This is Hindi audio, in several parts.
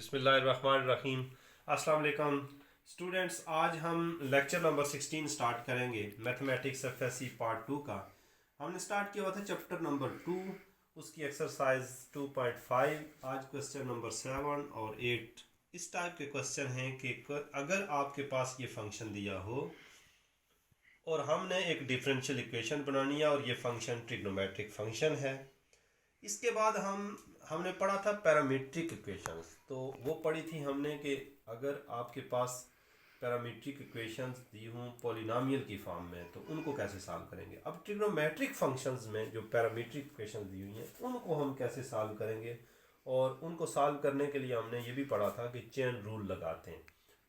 बिस्मिल्लाहिर्रहमानिर्रहीम। अस्सलाम वालेकुम स्टूडेंट्स, आज हम लेक्चर नंबर 16 स्टार्ट करेंगे मैथमेटिक्स एफएससी पार्ट 2 का। हमने स्टार्ट किया हुआ था चैप्टर नंबर 2, उसकी एक्सरसाइज 2.5। आज क्वेश्चन नंबर 7 और 8 इस टाइप के क्वेश्चन हैं कि अगर आपके पास ये फंक्शन दिया हो और हमने एक डिफरेंशियल इक्वेशन बनानी है और ये फंक्शन ट्रिग्नोमेट्रिक फंक्शन है। इसके बाद हमने पढ़ा था पैरामीट्रिक इक्वेशंस। तो वो पढ़ी थी हमने कि अगर आपके पास पैरामीट्रिक इक्वेशंस दी हों पॉलिनॉमियल की फॉर्म में तो उनको कैसे सॉल्व करेंगे। अब ट्रिग्नोमेट्रिक फंक्शंस में जो पैरामीट्रिक इक्वेशंस दी हुई हैं उनको हम कैसे सॉल्व करेंगे, और उनको सॉल्व करने के लिए हमने ये भी पढ़ा था कि चेन रूल लगाते हैं।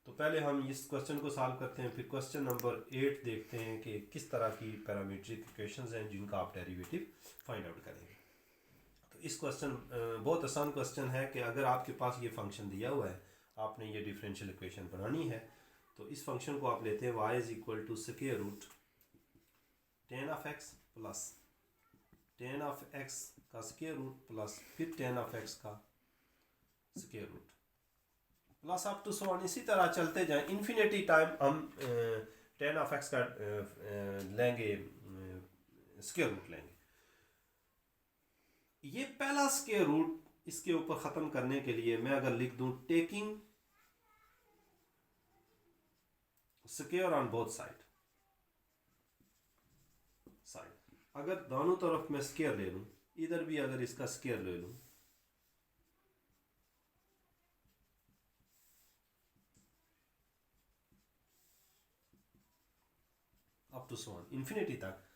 तो पहले हम इस क्वेश्चन को सॉल्व करते हैं, फिर क्वेश्चन नंबर 8 देखते हैं कि किस तरह की पैरामीट्रिक इक्वेशंस हैं जिनका आप डेरिवेटिव फाइंड आउट करेंगे। इस क्वेश्चन बहुत आसान क्वेश्चन है कि अगर आपके पास ये फंक्शन दिया हुआ है, आपने ये डिफरेंशियल इक्वेशन बनानी है, तो इस फंक्शन को आप लेते हैं y is equal to square root tan of x plus tan of x का स्क्वायर रूट प्लस फिर टेन ऑफ एक्स का square root plus up to so on. इसी तरह चलते जाएं इन्फिनिटी टाइम हम टेन ऑफ एक्स का लेंगे, स्क्वायर रूट लेंगे। ये पहला स्क्वायर रूट, इसके ऊपर ख़त्म करने के लिए मैं अगर लिख दूं taking square on both side, अगर दोनों तरफ मैं स्क्वायर ले लूं, इधर भी अगर इसका स्क्वायर ले लूं, up to so on infinity तक।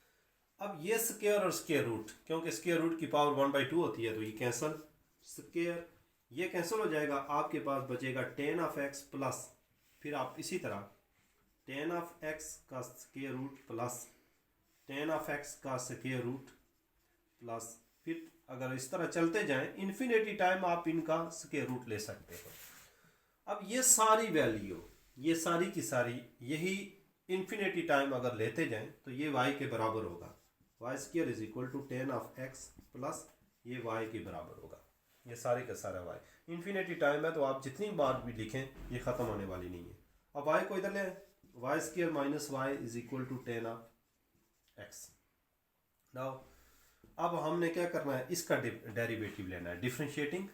अब ये स्क्वायर और स्क्वायर रूट, क्योंकि स्क्वायर रूट की पावर 1/2 होती है तो ये कैंसिल, स्क्वायर ये कैंसिल हो जाएगा। आपके पास बचेगा टेन ऑफ एक्स प्लस फिर आप इसी तरह टेन ऑफ एक्स का square root plus tan of x का स्क्वायर रूट प्लस फिर अगर इस तरह चलते जाएं इन्फिनिटी टाइम आप इनका स्क्वायर रूट ले सकते हो। अब ये सारी वैल्यू, ये सारी की सारी यही इन्फिनिटी टाइम अगर लेते जाएं तो ये y के बराबर होगा। Y square is equal to tan of x plus ये y के बराबर होगा। ये सारे का सारा y इन्फिनिटी टाइम है, तो आप जितनी बार भी लिखें ये ख़त्म होने वाली नहीं है। अब y को इधर ले, y square minus y is equal to tan of x. Now अब हमने क्या करना है, इसका डेरिवेटिव लेना है, differentiating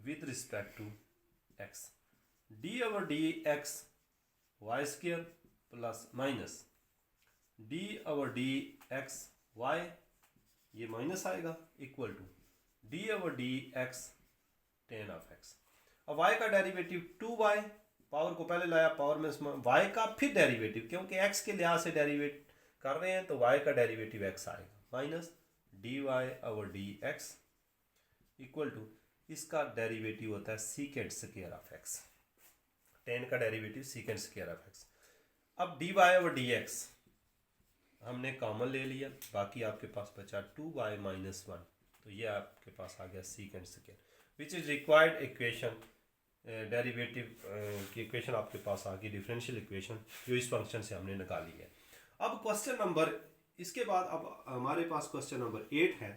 with respect to x, d over dx y square plus minus d over dx y, ये माइनस आएगा, equal to d over dx tan of x। अब y का डेरिवेटिव 2y, पावर को पहले लाया, पावर में y का फिर डेरिवेटिव, क्योंकि x के लिहाज से डेरिवेट कर रहे हैं तो y का डेरिवेटिव x आएगा, minus dy over dx equal to इसका डेरिवेटिव होता है secant square of x, tan का derivative secant square of x. अब d y over d x हमने कॉमन ले लिया, बाकी आपके पास बचा 2y माइनस 1, तो ये आपके पास आ गया secant square, which is required equation. Derivative की इक्वेशन आपके पास आ गई, डिफरेंशियल इक्वेशन जो इस फंक्शन से हमने निकाली है। अब क्वेश्चन नंबर, इसके बाद अब हमारे पास क्वेश्चन नंबर 8 है।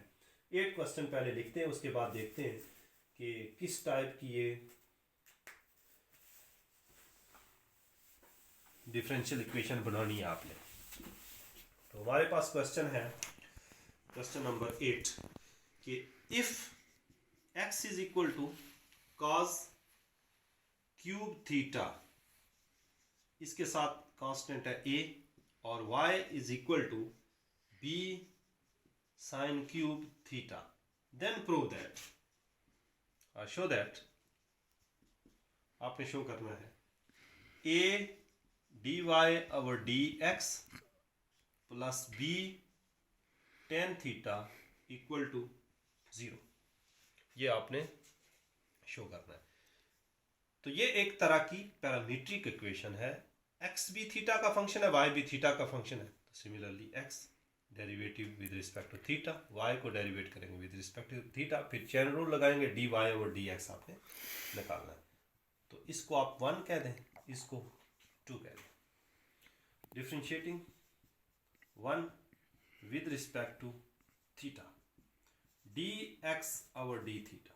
8 क्वेश्चन पहले लिखते हैं, उसके बाद देखते हैं कि किस टाइप की ये डिफरेंशियल इक्वेशन बनानी है आपने। तो हमारे पास क्वेश्चन है, क्वेश्चन नंबर 8 कि if x is equal to cos cube theta, इसके साथ कांस्टेंट है a, और y is equal to b sine cube theta, then prove that, show that, आपने शो करना है a dy over dx plus b tan theta equal to 0, ये आपने शो करना है। तो ये एक तरह की पैरामीट्रिक इक्वेशन है, x भी थीटा का फंक्शन है, y भी थीटा का फंक्शन है, तो similarly x derivative with respect to theta, y को डेरिवेट करेंगे विद रिस्पेक्ट टू थीटा, फिर चेन रूल लगाएंगे, dy ओवर dx आपने निकालना है। तो इसको आप 1 कह दें, इसको 2 कह दें। Differentiating 1 with respect to theta. dx over d theta,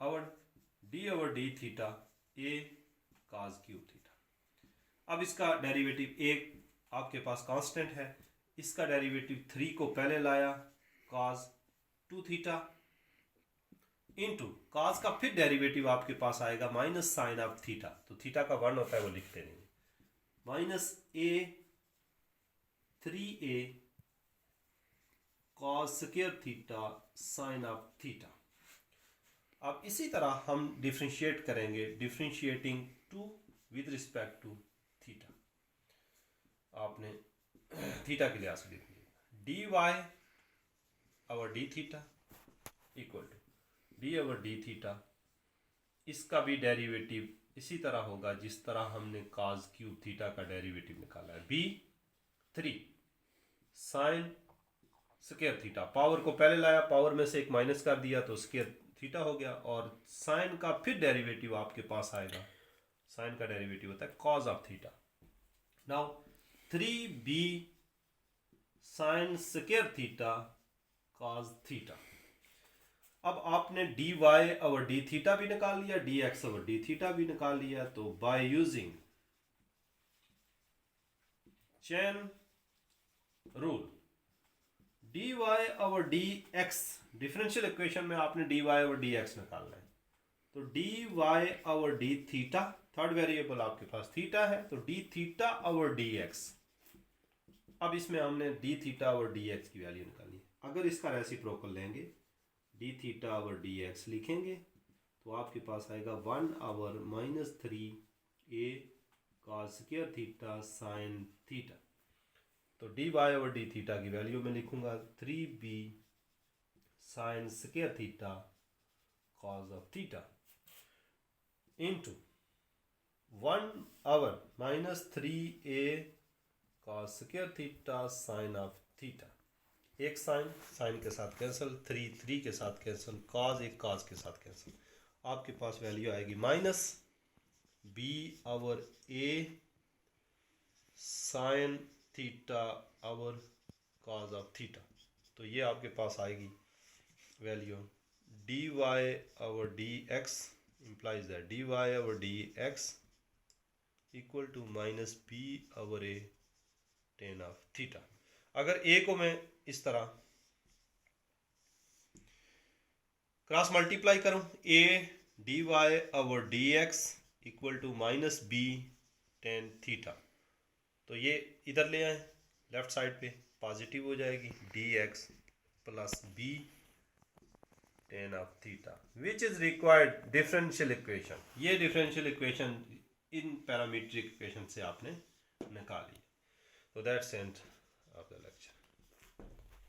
our d over d theta a cos cube theta. अब इसका डेरिवेटिव एक आपके पास कांस्टेंट है, इसका डेरिवेटिव 3 को पहले लाया cos 2 थीटा इंटू cos का फिर डेरिवेटिव आपके पास आएगा माइनस साइन ऑफ थीटा. तो थीटा का 1 होता है वो लिखते नहीं, minus a 3a cos square theta sine of theta. अब इसी तरह हम डिफ्रेंशिएट करेंगे, differentiating 2 with respect to theta. आपने थीटा के लिहाज से लिख लिया d y over d theta equal to d over d theta. इसका भी डेरिवेटिव इसी तरह होगा जिस तरह हमने cos क्यूब थीटा का डेरिवेटिव निकाला है, b 3 sine square theta. Power को पहले लाया, पावर में से एक माइनस कर दिया तो स्क्वायर थीटा हो गया, और साइन का फिर डेरिवेटिव आपके पास आएगा, साइन का डेरिवेटिव होता है cos of theta. Now 3b sign square theta cos theta. अब आपने dy ओवर डी थीटा भी निकाल लिया, dx ओवर डी थीटा भी निकाल लिया. तो by using chain rule dy over dx, differential equation में आपने dy ओवर dx निकालना है. तो dy over d theta, third variable आपके पास थीटा है, तो d थीटा ओवर dx. अब इसमें हमने d थीटा ओवर dx की वैल्यू निकाली है. अगर इसका रेसिप्रोकल लेंगे, d थीटा ओवर dx लिखेंगे तो आपके पास आएगा 1 over minus 3a cos square theta sine theta. तो dy ओवर डी थीटा की वैल्यू में लिखूंगा 3b sign square theta cos of theta into 1 over minus 3a cos square theta sine of theta. एक साइन साइन के साथ कैंसिल, 3 के साथ कैंसिल, cos एक cos के साथ कैंसिल. आपके पास वैल्यू आएगी minus b over a sine theta over cos of theta. तो ये आपके पास आएगी value dy over dx implies that dy over dx equal to minus b over a tan of theta. अगर a को मैं इस तरह क्रॉस मल्टीप्लाई करूं, a dy over dx equal to minus b tan theta, तो ये इधर ले आए, लेफ्ट साइड पे पॉजिटिव हो जाएगी, dx plus b tan of theta which is required differential equation. ये डिफरेंशियल इक्वेशन इन पैरामीट्रिक इक्वेशन से आपने निकाली. तो that's end of the lecture.